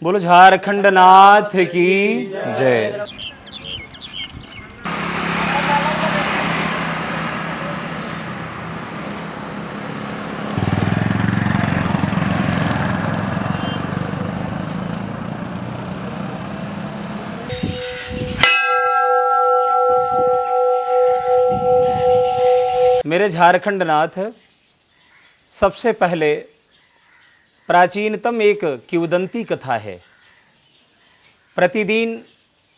बोलो झारखंड नाथ की जय। मेरे झारखंड नाथ, सबसे पहले प्राचीनतम एक किंवदंती कथा है। प्रतिदिन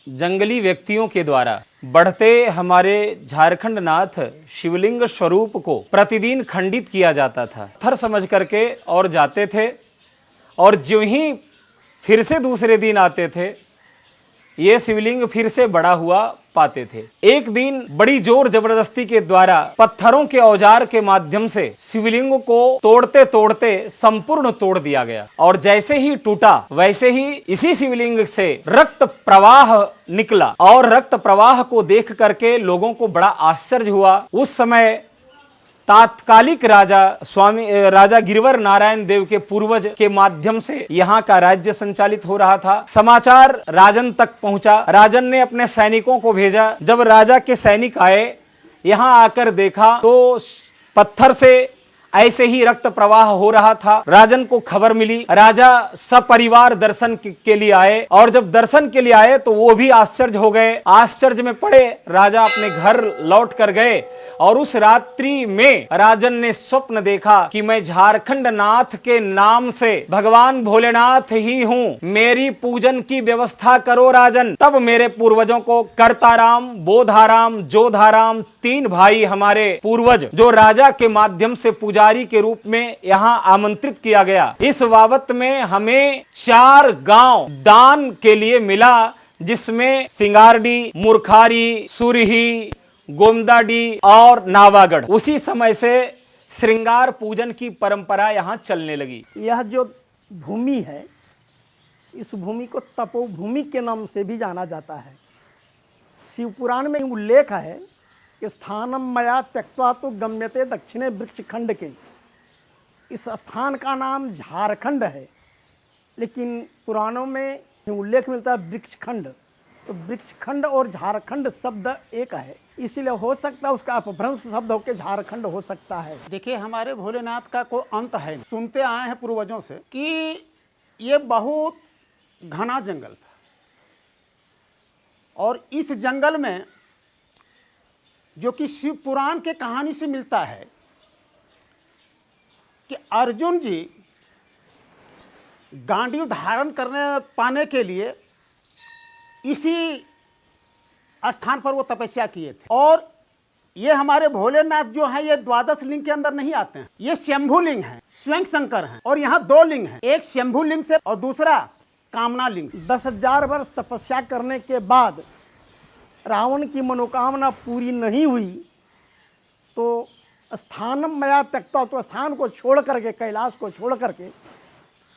जंगली व्यक्तियों के द्वारा बढ़ते हमारे झारखंड नाथ शिवलिंग स्वरूप को प्रतिदिन खंडित किया जाता था। पत्थर समझ करके और जाते थे, और ज्यों ही फिर से दूसरे दिन आते थे, ये शिवलिंग फिर से बड़ा हुआ पाते थे। एक दिन बड़ी जोर जबरदस्ती के द्वारा पत्थरों के औजार के माध्यम से शिवलिंग को तोड़ते तोड़ते संपूर्ण तोड़ दिया गया, और जैसे ही टूटा वैसे ही इसी शिवलिंग से रक्त प्रवाह निकला। और रक्त प्रवाह को देख करके लोगों को बड़ा आश्चर्य हुआ। उस समय तात्कालिक राजा गिरवर नारायण देव के पूर्वज के माध्यम से यहाँ का राज्य संचालित हो रहा था। समाचार राजन तक पहुंचा। राजन ने अपने सैनिकों को भेजा। जब राजा के सैनिक आए, यहाँ आकर देखा तो पत्थर से ऐसे ही रक्त प्रवाह हो रहा था। राजन को खबर मिली। राजा सपरिवार दर्शन के लिए आए, और जब दर्शन के लिए आए तो वो भी आश्चर्य हो गए। आश्चर्य में पड़े राजा अपने घर लौट कर गए, और उस रात्रि में राजन ने स्वप्न देखा कि मैं झारखंड नाथ के नाम से भगवान भोलेनाथ ही हूँ, मेरी पूजन की व्यवस्था करो राजन। तब मेरे पूर्वजों को करताराम, बोधाराम, जोधाराम, तीन भाई हमारे पूर्वज जो राजा के माध्यम से पुजारी के रूप में यहाँ आमंत्रित किया गया। इस बाबत में हमें 4 गांव दान के लिए मिला, जिसमें सिंगारडी, मुरखारी, सुरही, गोमदाडी और नावागढ़। उसी समय से श्रृंगार पूजन की परंपरा यहाँ चलने लगी। यह जो भूमि है, इस भूमि को तपोभूमि के नाम से भी जाना जाता है। शिव पुराण में उल्लेख है कि स्थानम मया त्यक्त्वा तो गम्यते दक्षिणे वृक्ष खंड के। इस स्थान का नाम झारखंड है, लेकिन पुराणों में उल्लेख मिलता है वृक्ष खंड। तो वृक्ष खंड और झारखंड शब्द एक है, इसलिए हो सकता है उसका अपभ्रंश शब्द होकर झारखंड हो सकता है। देखिए, हमारे भोलेनाथ का कोई अंत है। सुनते आए हैं पूर्वजों से कि ये बहुत घना जंगल था, और इस जंगल में जो कि शिव पुराण के कहानी से मिलता है कि अर्जुन जी गांडीव धारण करने पाने के लिए इसी स्थान पर वो तपस्या किए थे। और ये हमारे भोलेनाथ जो हैं, ये द्वादश लिंग के अंदर नहीं आते हैं, ये शंभु लिंग हैं, स्वयं शंकर हैं। और यहाँ 2 लिंग हैं, एक शंभु लिंग से और दूसरा कामना लिंग से। 10,000 वर्ष तपस्या करने के बाद रावण की मनोकामना पूरी नहीं हुई, तो स्थानम मया त्यक्त्वा, तो स्थान को छोड़ करके, कैलाश को छोड़ करके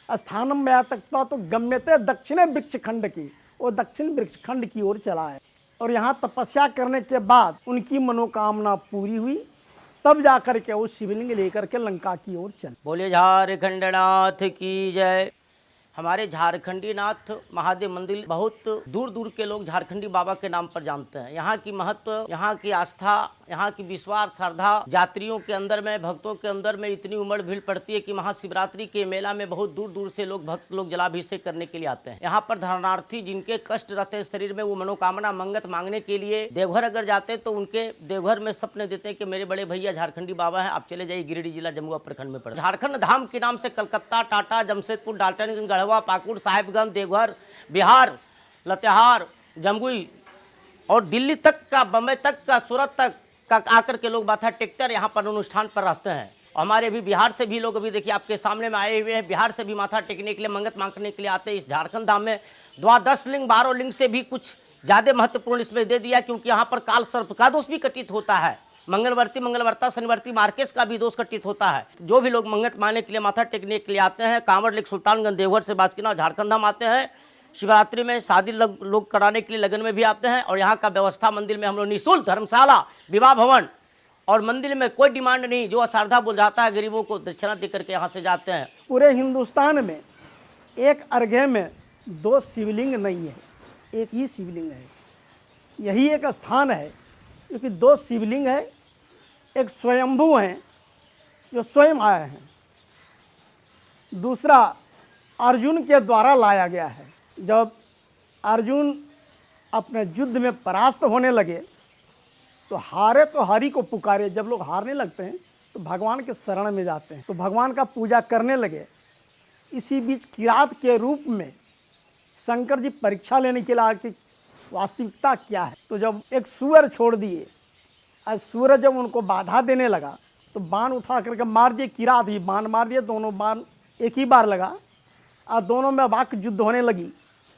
स्थानम मया त्यक्त्वा तो गम्यते दक्षिणे वृक्ष खंड की, वो दक्षिण वृक्ष खंड की ओर चला है। और यहाँ तपस्या करने के बाद उनकी मनोकामना पूरी हुई, तब जाकर के वो शिवलिंग लेकर के लंका की ओर चले। बोले झारखंड नाथ की जय। हमारे झारखंडी नाथ महादेव मंदिर बहुत दूर दूर के लोग झारखंडी बाबा के नाम पर जानते हैं। यहाँ की महत्व, यहाँ की आस्था, यहाँ की विश्वास, श्रद्धा यात्रियों के अंदर में, भक्तों के अंदर में इतनी उमड़ भीड़ पड़ती है कि महाशिवरात्रि के मेला में बहुत दूर दूर से लोग, भक्त लोग जलाभिषेक करने के लिए आते हैं। यहाँ पर धर्मार्थी जिनके कष्ट रहते हैं शरीर में, वो मनोकामना मंगत मांगने के लिए देवघर अगर जाते हैं तो उनके देवघर में सपने देते हैं कि मेरे बड़े भैया झारखंडी बाबा हैं, आप चले जाइए। गिरिडीह जिला जमुआ प्रखंड में पड़ता है। झारखंड धाम के नाम से कलकत्ता, टाटा, जमशेदपुर, डाल्टनगंज, गढ़वा, पाकुड़, साहेबगंज, देवघर, बिहार, लतेहार, जमुई और दिल्ली तक का, बम्बई तक का, सूरत तक का आकर के लोग माथा टेकते हैं, यहाँ पर अनुष्ठान पर रहते हैं। और हमारे भी बिहार से भी लोग अभी देखिए आपके सामने में आए हुए हैं, बिहार से भी माथा टेकने के लिए, मंगत मांगने के लिए आते हैं। इस झारखंड धाम में द्वादश लिंग, 12 लिंग से भी कुछ ज़्यादा महत्वपूर्ण इसमें दे दिया, क्योंकि यहाँ पर काल सर्प का दोष भी कटित होता है। मंगलवर्ती, मंगलवर्ता, शनिवर्ती, मार्केश का भी दोष कटित होता है। जो भी लोग मंगत मांगने के लिए, माथा टेकने के लिए आते हैं, कांवड़ लेक, सुल्तानगंज, देवघर से बासुकीनाथ, झारखंड धाम आते हैं। शिवरात्रि में शादी लोग कराने के लिए लगन में भी आते हैं। और यहाँ का व्यवस्था मंदिर में हम लोग निःशुल्क धर्मशाला, विवाह भवन, और मंदिर में कोई डिमांड नहीं। जो अश्रद्धा बोल जाता है गरीबों को दक्षिणा दे करके यहाँ से जाते हैं। पूरे हिंदुस्तान में एक अर्घ्य में दो शिवलिंग नहीं है, एक ही शिवलिंग है। यही एक स्थान है क्योंकि दो शिवलिंग है, एक स्वयंभू हैं जो स्वयं आए हैं, दूसरा अर्जुन के द्वारा लाया गया है। जब अर्जुन अपने युद्ध में परास्त होने लगे तो हारे तो हरि को पुकारे। जब लोग हारने लगते हैं तो भगवान के शरण में जाते हैं, तो भगवान का पूजा करने लगे। इसी बीच किरात के रूप में शंकर जी परीक्षा लेने के लिए आए कि वास्तविकता क्या है। तो जब एक सूअर छोड़ दिए, आज सूरज जब उनको बाधा देने लगा तो बाण उठा करके मार दिए। किरात भी बाण मार दिए, दोनों बाण एक ही बार लगा और दोनों में वाक युद्ध होने लगी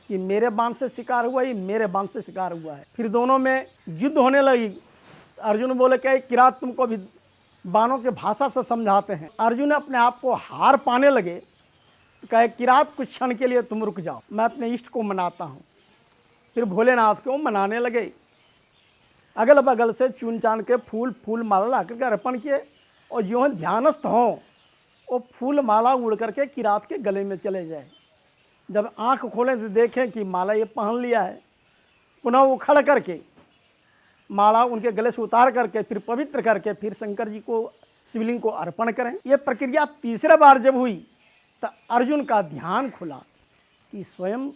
कि मेरे बाण से शिकार हुआ, ये मेरे बाण से शिकार हुआ है। फिर दोनों में युद्ध होने लगी। अर्जुन बोले क्या किरात तुमको भी बाणों के भाषा से समझाते हैं। अर्जुन अपने आप को हार पाने लगे तो कहे किरात कुछ क्षण के लिए तुम रुक जाओ, मैं अपने इष्ट को मनाता हूँ। फिर भोलेनाथ को मनाने लगे। अगल बगल से चुन चान के फूल माला ला करके अर्पण किए और जो ध्यानस्थ हों वो फूल माला उड़ करके किरात के गले में चले जाए। जब आंख खोलें तो देखें कि माला ये पहन लिया है, पुनः वो खड़ करके माला उनके गले से उतार करके फिर पवित्र करके फिर शंकर जी को शिवलिंग को अर्पण करें। ये प्रक्रिया तीसरे बार जब हुई तो अर्जुन का ध्यान खुला कि स्वयं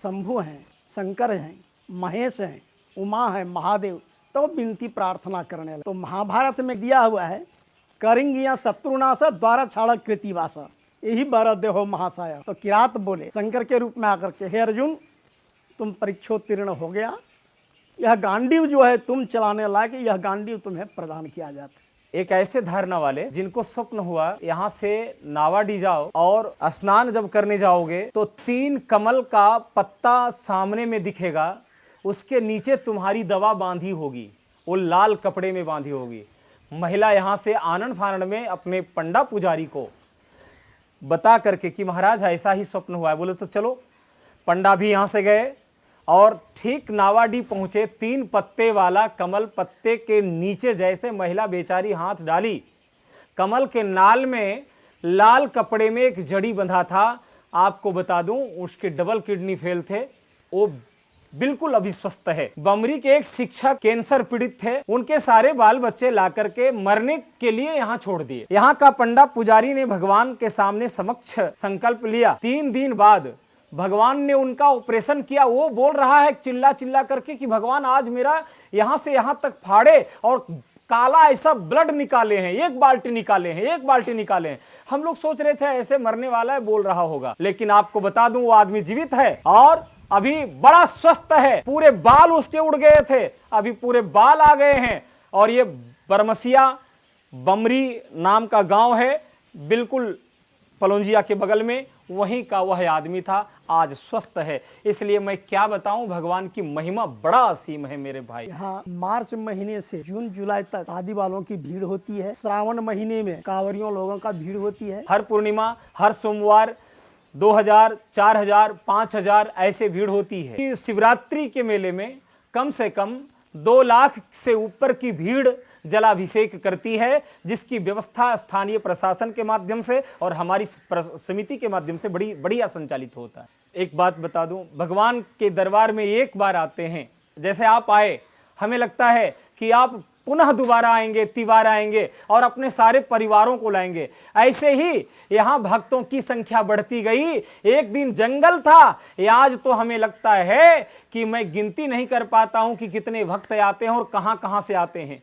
शंभु हैं, शंकर हैं, महेश हैं, उमा है, महादेव, तो विनती प्रार्थना करने लगे। तो महाभारत में दिया हुआ है करेंगिया शत्रुनाश द्वारा छाड़ा कृतिवासा, यही बारह देहो महासाया। तो किरात बोले शंकर के रूप में आकर के, हे अर्जुन तुम परीक्षोत्तीर्ण हो गया, यह गांडीव जो है तुम चलाने लायक, यह गांडीव तुम्हें प्रदान किया जाता है। एक ऐसे धारणा वाले जिनको स्वप्न हुआ यहाँ से नावाडी जाओ और स्नान जब करने जाओगे तो 3 कमल का पत्ता सामने में दिखेगा, उसके नीचे तुम्हारी दवा बांधी होगी, वो लाल कपड़े में बांधी होगी। महिला यहाँ से आनंद फानंद में अपने पंडा पुजारी को बता करके कि महाराज ऐसा ही स्वप्न हुआ है। बोले तो चलो। पंडा भी यहाँ से गए और ठीक नावाडी पहुँचे। 3 पत्ते वाला कमल पत्ते के नीचे जैसे महिला बेचारी हाथ डाली, कमल के नाल में लाल कपड़े में एक जड़ी बंधा था। आपको बता दूं उसके डबल किडनी फेल थे, वो बिल्कुल अभी स्वस्थ है। बमरी के एक शिक्षक कैंसर पीड़ित थे, उनके सारे बाल बच्चे ला करके मरने के लिए यहाँ छोड़ दिए। यहाँ का पंडा पुजारी ने भगवान के सामने समक्ष संकल्प लिया। 3 दिन बाद भगवान ने उनका ऑपरेशन किया। वो बोल रहा है चिल्ला चिल्ला करके कि भगवान आज मेरा यहाँ से यहाँ तक फाड़े और काला ऐसा ब्लड निकाले हैं, 1 बाल्टी निकाले हैं, 1 बाल्टी निकाले हैं। हम लोग सोच रहे थे ऐसे मरने वाला है, बोल रहा होगा, लेकिन आपको बता दूं वो आदमी जीवित है और अभी बड़ा स्वस्थ है। पूरे बाल उसके उड़ गए थे, अभी पूरे बाल आ गए हैं। और ये बरमसिया बमरी नाम का गांव है, बिल्कुल पलौंजिया के बगल में, वहीं का वह आदमी था, आज स्वस्थ है। इसलिए मैं क्या बताऊं, भगवान की महिमा बड़ा असीम है मेरे भाई। यहाँ मार्च महीने से जून जुलाई तक शादी वालों की भीड़ होती है। श्रावण महीने में कांवरियों लोगों का भीड़ होती है। हर पूर्णिमा, हर सोमवार 2000, 4000, 5000 ऐसे भीड़ होती है। शिवरात्रि के मेले में कम से कम 2 लाख से ऊपर की भीड़ जलाभिषेक करती है, जिसकी व्यवस्था स्थानीय प्रशासन के माध्यम से और हमारी समिति के माध्यम से बढ़िया संचालित होता है। एक बात बता दूं, भगवान के दरबार में एक बार आते हैं, जैसे आप आए, हमें लगता है कि आप पुनः दोबारा आएंगे, तिबार आएंगे और अपने सारे परिवारों को लाएंगे। ऐसे ही यहाँ भक्तों की संख्या बढ़ती गई। एक दिन जंगल था, आज तो हमें लगता है कि मैं गिनती नहीं कर पाता हूँ कि कितने भक्त आते हैं और कहाँ कहाँ से आते हैं।